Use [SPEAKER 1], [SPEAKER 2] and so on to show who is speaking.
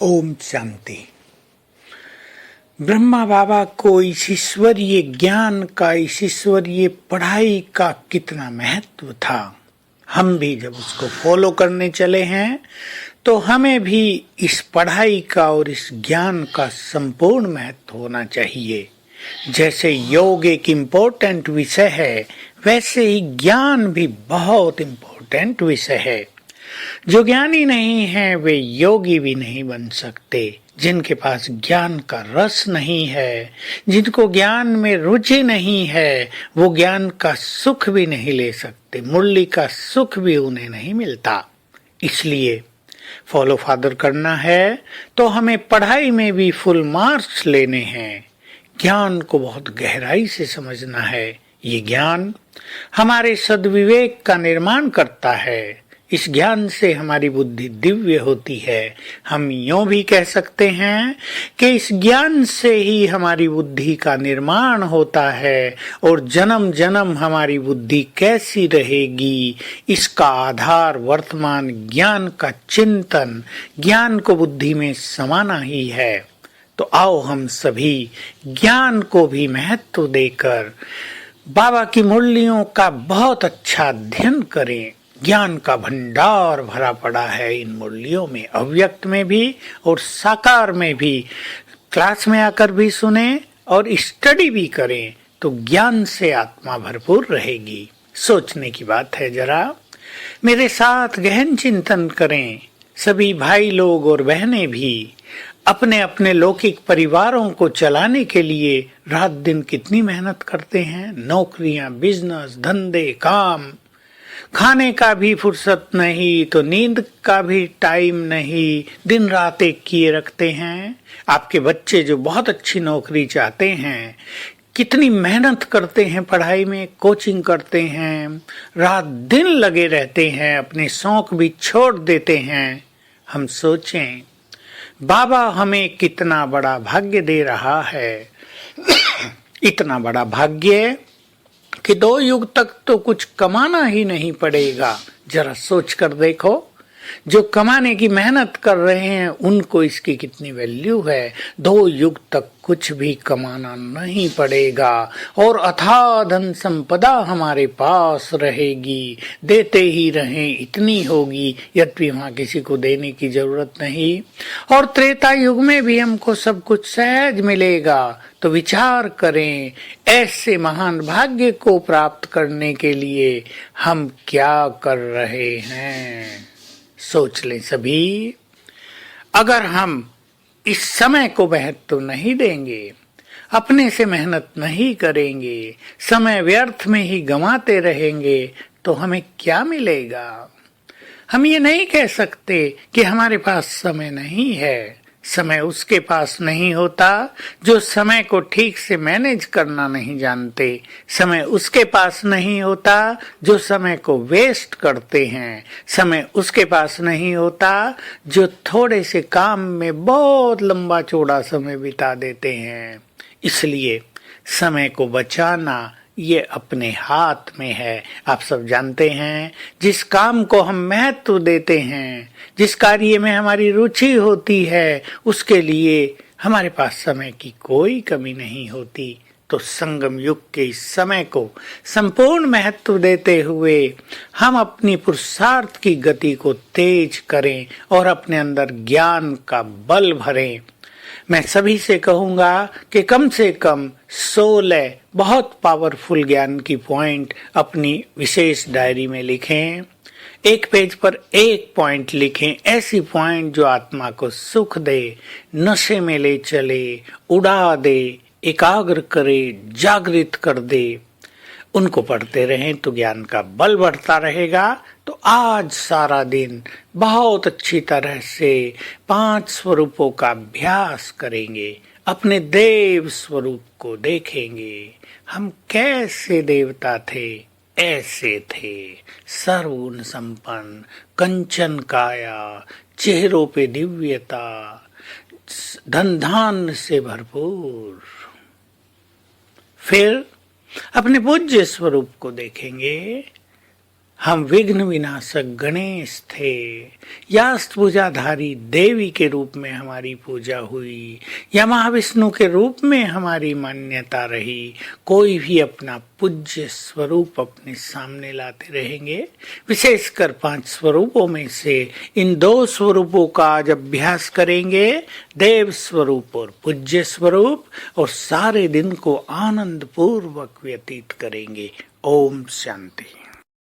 [SPEAKER 1] ओम शांति। ब्रह्मा बाबा को इस ईश्वरीय ज्ञान का, इस ईश्वरीय पढ़ाई का कितना महत्व था। हम भी जब उसको फॉलो करने चले हैं तो हमें भी इस पढ़ाई का और इस ज्ञान का संपूर्ण महत्व होना चाहिए। जैसे योग एक इम्पोर्टेंट विषय है, वैसे ही ज्ञान भी बहुत इम्पोर्टेंट विषय है। जो ज्ञानी नहीं है वे योगी भी नहीं बन सकते। जिनके पास ज्ञान का रस नहीं है, जिनको ज्ञान में रुचि नहीं है, वो ज्ञान का सुख भी नहीं ले सकते। मुरली का सुख भी उन्हें नहीं मिलता। इसलिए फॉलो फादर करना है तो हमें पढ़ाई में भी फुल मार्क्स लेने हैं। ज्ञान को बहुत गहराई से समझना है। ये ज्ञान हमारे सद्विवेक का निर्माण करता है। इस ज्ञान से हमारी बुद्धि दिव्य होती है। हम यूं भी कह सकते हैं कि इस ज्ञान से ही हमारी बुद्धि का निर्माण होता है और जन्म जन्म हमारी बुद्धि कैसी रहेगी, इसका आधार वर्तमान ज्ञान का चिंतन, ज्ञान को बुद्धि में समाना ही है। तो आओ हम सभी ज्ञान को भी महत्व देकर बाबा की मुरलियों का बहुत अच्छा अध्ययन करें। ज्ञान का भंडार भरा पड़ा है इन मुरलियों में, अव्यक्त में भी और साकार में भी। क्लास में आकर भी सुने और स्टडी भी करें तो ज्ञान से आत्मा भरपूर रहेगी। सोचने की बात है, जरा मेरे साथ गहन चिंतन करें। सभी भाई लोग और बहनें भी अपने अपने लौकिक परिवारों को चलाने के लिए रात दिन कितनी मेहनत करते हैं। नौकरियां, बिजनेस, धंधे, काम, खाने का भी फुर्सत नहीं तो नींद का भी टाइम नहीं, दिन रात एक किए रखते हैं। आपके बच्चे जो बहुत अच्छी नौकरी चाहते हैं कितनी मेहनत करते हैं, पढ़ाई में कोचिंग करते हैं, रात दिन लगे रहते हैं, अपने शौक भी छोड़ देते हैं। हम सोचें बाबा हमें कितना बड़ा भाग्य दे रहा है। इतना बड़ा भाग्य कि 2 युग तक तो कुछ कमाना ही नहीं पड़ेगा। जरा सोच कर देखो, जो कमाने की मेहनत कर रहे हैं उनको इसकी कितनी वैल्यू है। 2 युग तक कुछ भी कमाना नहीं पड़ेगा और अथाह धन संपदा हमारे पास रहेगी। देते ही रहें, इतनी होगी, यद्यपि वहां किसी को देने की जरूरत नहीं। और त्रेता युग में भी हमको सब कुछ सहज मिलेगा। तो विचार करें, ऐसे महान भाग्य को प्राप्त करने के लिए हम क्या कर रहे हैं। सोच लें सभी। अगर हम इस समय को महत्व नहीं देंगे, अपने से मेहनत नहीं करेंगे, समय व्यर्थ में ही गंवाते रहेंगे तो हमें क्या मिलेगा। हम ये नहीं कह सकते कि हमारे पास समय नहीं है। समय उसके पास नहीं होता जो समय को ठीक से मैनेज करना नहीं जानते। समय उसके पास नहीं होता जो समय को वेस्ट करते हैं। समय उसके पास नहीं होता जो थोड़े से काम में बहुत लंबा चौड़ा समय बिता देते हैं। इसलिए समय को बचाना ये अपने हाथ में है। आप सब जानते हैं, जिस काम को हम महत्व देते हैं, जिस कार्य में हमारी रुचि होती है, उसके लिए हमारे पास समय की कोई कमी नहीं होती। तो संगम युग के इस समय को संपूर्ण महत्व देते हुए हम अपनी पुरुषार्थ की गति को तेज करें और अपने अंदर ज्ञान का बल भरें। मैं सभी से कहूंगा कि कम से कम 16 बहुत पावरफुल ज्ञान की पॉइंट अपनी विशेष डायरी में लिखें। एक पेज पर एक पॉइंट लिखें, ऐसी पॉइंट जो आत्मा को सुख दे, नशे में ले चले, उड़ा दे, एकाग्र करे, जागृत कर दे। उनको पढ़ते रहें तो ज्ञान का बल बढ़ता रहेगा। तो आज सारा दिन बहुत अच्छी तरह से 5 स्वरूपों का अभ्यास करेंगे। अपने देव स्वरूप को देखेंगे। हम कैसे देवता थे, ऐसे थे, सर्वगुण संपन्न, कंचन काया, चेहरों पे दिव्यता, धन धान्य से भरपूर। फिर अपने पूज्य स्वरूप को देखेंगे। हम विघ्न विनाशक गणेश थे या अष्टभुजाधारी देवी के रूप में हमारी पूजा हुई या महाविष्णु के रूप में हमारी मान्यता रही, कोई भी अपना पूज्य स्वरूप अपने सामने लाते रहेंगे। विशेषकर 5 स्वरूपों में से इन 2 स्वरूपों का आज अभ्यास करेंगे, देव स्वरूप और पूज्य स्वरूप, और सारे दिन को आनंद पूर्वक व्यतीत करेंगे। ओम शांति।